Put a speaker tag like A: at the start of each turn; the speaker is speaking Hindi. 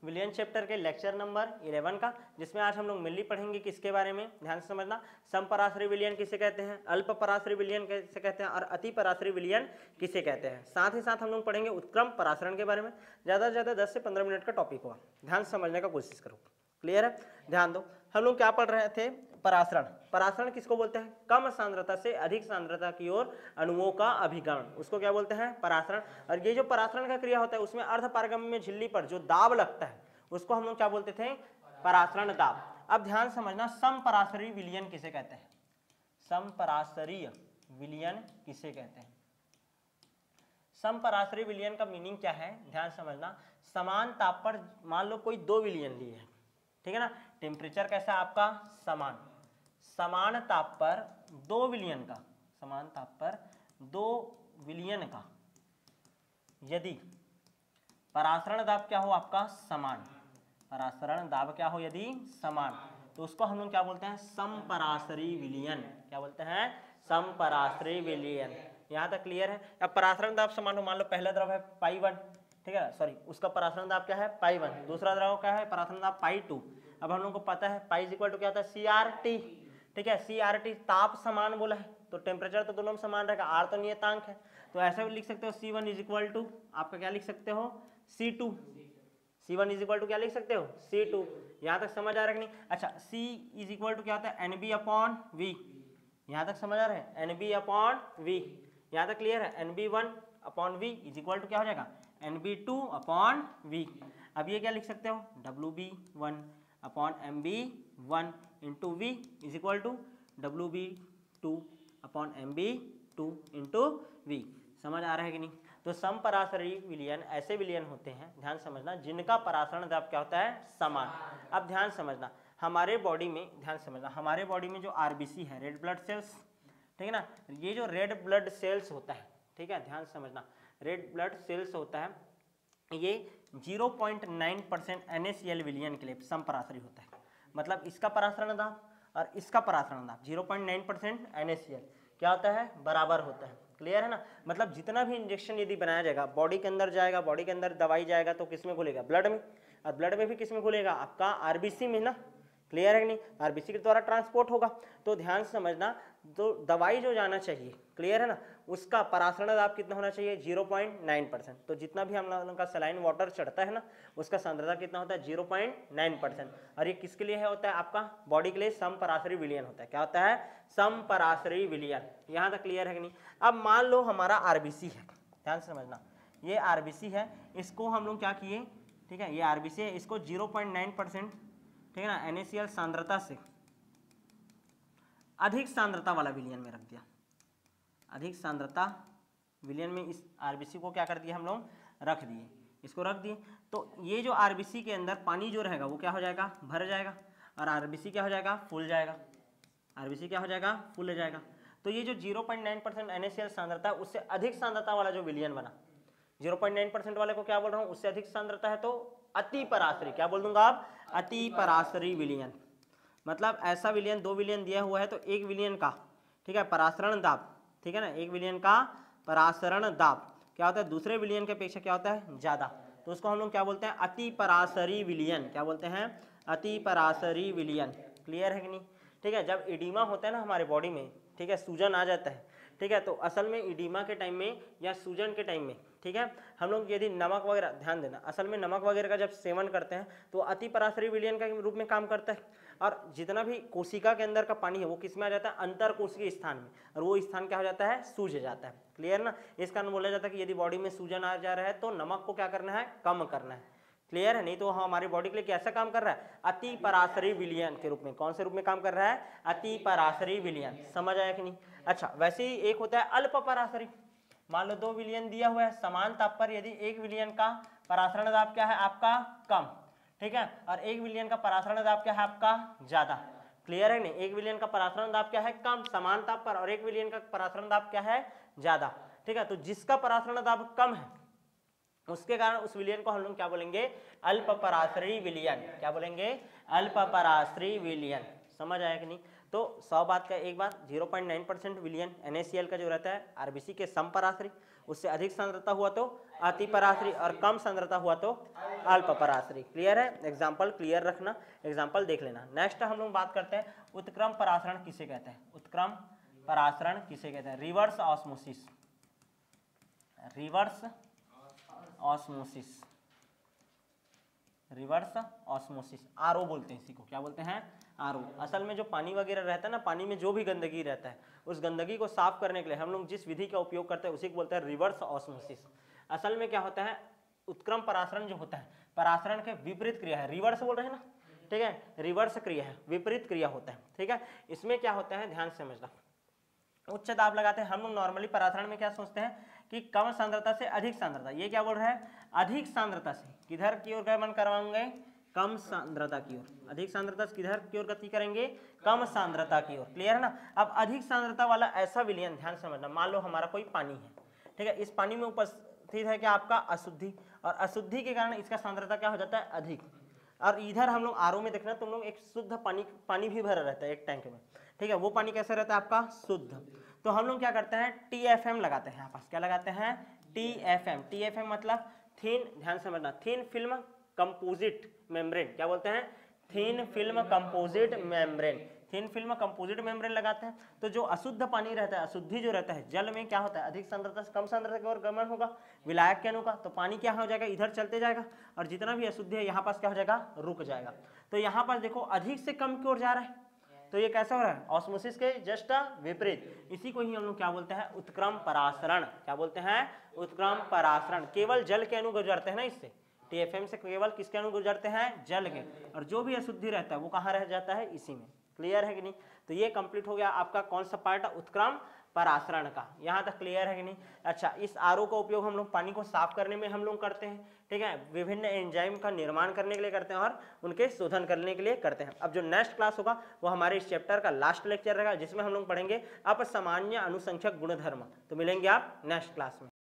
A: विलियन चैप्टर के लेक्चर नंबर 11 का, जिसमें आज हम लोग मेनली पढ़ेंगे किसके बारे में, ध्यान से समझना। समपराश्रयी विलयन किसे कहते हैं, अल्प पराश्रयी विलयन किसे कहते हैं और अति पराश्रयी विलयन किसे कहते हैं। साथ ही साथ हम लोग पढ़ेंगे उत्क्रम परासरण के बारे में। ज़्यादा से ज़्यादा 10 से 15 मिनट का टॉपिक होगा, ध्यान से समझने का कोशिश करो। क्लियर है, ध्यान दो। हम लोग क्या पढ़ रहे थे, परासरण। परासरण किसको बोलते हैं, कम सांद्रता से अधिक सांद्रता की ओर अणुओं का अभिकरण, उसको क्या बोलते हैं, परासरण। और ये जो परासरण का क्रिया होता है उसमें अर्ध पारगम्य में झिल्ली पर जो दाब लगता है उसको हम लोग क्या बोलते थे, परासरण दाब। अब ध्यान समझना, समपराश्रयी विलयन किसे कहते हैं, समपराश्रयी विलयन किसे कहते हैं। समपराश्रयी विलयन का मीनिंग क्या है, ध्यान समझना। समान ताप पर मान लो कोई दो विलयन लिए है, ठीक है ना, टेम्परेचर कैसा है आपका, समान, समान ताप पर दो विलयन का, समान ताप पर दो विलयन का यदि परासरण दाब क्या हो आपका, समान, परासरण दाब क्या हो यदि समान, तो उसको हम लोग क्या बोलते हैं, समपराश्रयी विलयन। क्या बोलते हैं, समपराश्रयी विलयन। यहाँ तक क्लियर है। अब परासरण दाब समान हो, मान लो पहला द्रव है पाई 1, ठीक है, सॉरी उसका परासरण दाब क्या है, पाई 1, दूसरा द्रव क्या है, परासरण दाब पाई 2। अब हम लोग को पता है पाई इक्वल टू क्या होता है, CRT, ठीक है, CRT ताप समान बोला है तो टेम्परेचर तो दोनों में समान रहेगा, R तो नियतांक है, तो ऐसा भी लिख सकते हो C1 इज इक्वल टू आपका क्या लिख सकते हो, C2, C1 is equal to क्या लिख सकते हो, C2। यहाँ तक समझ आ रहा है कि नहीं। अच्छा, C इज इक्वल टू क्या होता है, NB अपॉन V, यहाँ तक समझ आ रहा है, NB अपॉन V, यहाँ तक क्लियर है। NB1 upon V is equal to क्या हो जाएगा, NB2 अपॉन V। अब ये क्या लिख सकते हो, WB1 upon MB1 into V is equal to WB2 upon MB2 into V। समझ आ रहा है कि नहीं। तो समपराश्रयी विलयन ऐसे विलयन होते हैं, ध्यान समझना, जिनका परासरण दाब क्या होता है, समान। अब ध्यान समझना, हमारे बॉडी में, ध्यान समझना, हमारे बॉडी में जो RBC है, रेड ब्लड सेल्स, ठीक है ना, ये जो रेड ब्लड सेल्स होता है, ठीक है, ध्यान समझना, रेड ब्लड सेल्स होता है, ये 0.9% NaCl विलयन के लिए समपराश्रयी होता है। मतलब इसका परासरण दाब और इसका परासरण दाब 0.9% NaCl क्या होता है, बराबर होता है। क्लियर है ना। मतलब जितना भी इंजेक्शन यदि बनाया जाएगा, बॉडी के अंदर जाएगा, बॉडी के अंदर दवाई जाएगा तो किस में घुलेगा, ब्लड में, और ब्लड में भी किस में घुलेगा, आपका RBC में ना। क्लियर है कि नहीं, RBC के द्वारा ट्रांसपोर्ट होगा। तो ध्यान से समझना, तो दवाई जो जाना चाहिए, क्लियर है ना, उसका परासरण दाब कितना होना चाहिए, 0.9%। तो जितना भी हम लोगों का सलाइन वाटर चढ़ता है ना, उसका सांद्रता कितना होता है, 0.9%। और ये किसके लिए है होता है, आपका बॉडी के लिए समपराश्रयी विलयन होता है। क्या होता है, समपराश्रयी विलयन। यहाँ तक क्लियर है कि नहीं। अब मान लो हमारा RBC है, ध्यान से समझना, ये RBC है, इसको हम लोग क्या किए, ठीक है, ये RBC है, इसको 0.9%, ठीक है ना, NaCl सांद्रता से अधिक सांद्रता वाला विलयन में रख दिया, अधिक सांद्रता विलयन में इस RBC को क्या कर दिया, हम लोग रख दिए, इसको रख दिए। तो ये जो RBC के अंदर पानी जो रहेगा वो क्या हो जाएगा, भर जाएगा, और RBC क्या हो जाएगा, फूल जाएगा, RBC क्या हो जाएगा, फूल हो जाएगा। तो ये जो 0.9% NaCl सांद्रता है, उससे अधिक सांद्रता वाला जो विलयन बना, 0.9% वाले को क्या बोल रहा हूँ, उससे अधिक सांद्रता है, तो अति पराश्रयी, क्या बोल दूंगा आप, अति पराश्रयी विलयन। मतलब ऐसा विलयन, दो विलयन दिया हुआ है तो एक विलयन का, ठीक है, परासरण दाब, ठीक है ना, एक विलयन का परासरण दाब क्या होता है, दूसरे विलयन के अपेक्षा क्या होता है, ज्यादा, तो उसको हम लोग क्या बोलते हैं, अति पराश्रयी विलयन। क्या बोलते हैं, अति पराश्रयी विलयन। क्लियर है कि नहीं। ठीक है, जब इडीमा होता है ना हमारे बॉडी में, ठीक है, सूजन आ जाता है, ठीक है, तो असल में इडीमा के टाइम में या सूजन के टाइम में, ठीक है, हम लोग यदि नमक वगैरह, ध्यान देना, असल में नमक वगैरह का जब सेवन करते हैं तो अति पराश्रयी विलयन के रूप में काम करता है। और जितना भी कोशिका के अंदर का पानी है वो किस में आ जाता है, अंतर कोशिकीय स्थान में, और वो स्थान क्या हो जाता है, सूज जाता है। क्लियर ना। इस कारण बोला जाता है कि यदि बॉडी में सूजन आ जा रहा है तो नमक को क्या करना है, कम करना है। क्लियर है, नहीं तो हमारी बॉडी के लिए कैसा काम कर रहा है, अति पराश्रयी विलयन के रूप में। कौन से रूप में काम कर रहा है, अति पराश्रयी विलयन। समझ आया कि नहीं। अच्छा, वैसे ही एक होता है अल्प पराश्रयी। मान लो दो विलयन दिया हुआ है समान ताप पर, यदि एक विलयन का परासरण दाब क्या है आपका, कम, ठीक है, और एक विलयन का परासरण दाब क्या है आपका, ज्यादा। क्लियर है नहीं, एक विलयन का परासरण दाब क्या है, कम समान ताप पर, और एक विलयन का परासरण दाब क्या है, ज्यादा। ठीक है, तो जिसका परासरण दाब कम है उसके कारण उस विलयन को हम लोग क्या बोलेंगे, अल्प पराश्रयी विलयन। क्या बोलेंगे, अल्प पराश्रयी विलयन। समझ आया कि नहीं। तो 100 बात का एक बात, 0.9% विलयन NaCl का जो रहता है RBC के समपराश्रयी, उससे अधिक सांद्रता हुआ तो अति पराश्रयी और कम सांद्रता हुआ तो अल्प पराश्रयी। क्लियर है? एग्जाम्पल क्लियर रखना, एग्जाम्पल देख लेना। नेक्स्ट हम लोग बात करते हैं उत्क्रम परासरण किसे कहते हैं। उत्क्रम परासरण किसे कहते हैं? Reverse osmosis. Reverse osmosis, reverse osmosis, RO बोलते हैं इसी को। क्या बोलते हैं? आरओ। असल में जो पानी वगैरह रहता है ना, पानी में जो भी गंदगी रहता है उस गंदगी को साफ करने के लिए हम लोग जिस विधि का उपयोग करते हैं उसी को बोलते हैं रिवर्स ऑस्मोसिस। असल में क्या होता है, उत्क्रम परासरण जो होता है, परासरण के विपरीत क्रिया है। रिवर्स बोल रहे हैं ना, ठीक है, रिवर्स क्रिया है, विपरीत क्रिया होता है, ठीक है। इसमें क्या होता है, ध्यान से समझना। उच्च दाब लगाते हैं हम लोग नॉर्मली परासरण में क्या सोचते हैं कि कम सांद्रता से अधिक सांद्रता। ये क्या बोल रहा है? अधिक सांद्रता से किधर की ओर गमन करवाएंगे? कम सांद्रता की ओर। अधिक सांद्रता से किधर की ओर गति करेंगे? कम सांद्रता की ओर। क्लियर है ना? अब अधिक सांद्रता वाला ऐसा विलयन, ध्यान समझना, मान लो हमारा कोई पानी है, ठीक है, इस पानी में उपस्थित है क्या आपका अशुद्धि, और अशुद्धि के कारण इसका सांद्रता क्या हो जाता है? अधिक। और इधर हम लोग आरओ में देखना, तुम लोग एक शुद्ध पानी भी भरा रहता है एक टैंक में, ठीक है, वो पानी कैसे रहता है आपका? शुद्ध। तो हम लोग क्या करते हैं? TFM लगाते हैं यहाँ पास। क्या लगाते हैं? TFM। TFM मतलब थीन, ध्यान समझना, थीन फिल्म कंपोजिट मेम्ब्रेन। क्या बोलते हैं? Thin film composite membrane. Thin film composite membrane लगाते हैं। तो जो अशुद्ध पानी रहता है, अशुद्धि जो रहता है जल में, क्या होता है? अधिक सांद्रता से कम सांद्रता की ओर गमन होगा विलायक के अणु का, तो पानी क्या हो जाएगा? इधर चलते जाएगा, और जितना भी अशुद्धि है यहाँ पास क्या हो जाएगा? रुक जाएगा। तो यहाँ पास देखो अधिक से कम की ओर जा रहा है, तो ये कैसा हो रहा है? ऑस्मोसिस के जस्ट विपरीत। इसी को ही हम लोग क्या बोलते हैं? उत्क्रम परासरण। क्या बोलते हैं? उत्क्रम परासरण। केवल जल के अणु गुजरते हैं ना इससे, TFM से केवल किसके अणु गुजरते हैं? जल के, और जो भी अशुद्धि रहता है वो कहाँ रह जाता है? इसी में। क्लियर है कि नहीं? तो ये कंप्लीट हो गया आपका कौन सा पार्ट? उत्क्रम परासरण का। यहाँ तक क्लियर है कि नहीं? अच्छा, इस आरओ का उपयोग हम लोग पानी को साफ करने में हम लोग करते हैं, ठीक है, विभिन्न एंजाइम का निर्माण करने के लिए करते हैं और उनके शोधन करने के लिए करते हैं। अब जो नेक्स्ट क्लास होगा वो हमारे इस चैप्टर का लास्ट लेक्चर रहेगा, जिसमें हम लोग पढ़ेंगे अपसामान्य अनुसंख्यक गुणधर्म। तो मिलेंगे आप नेक्स्ट क्लास में।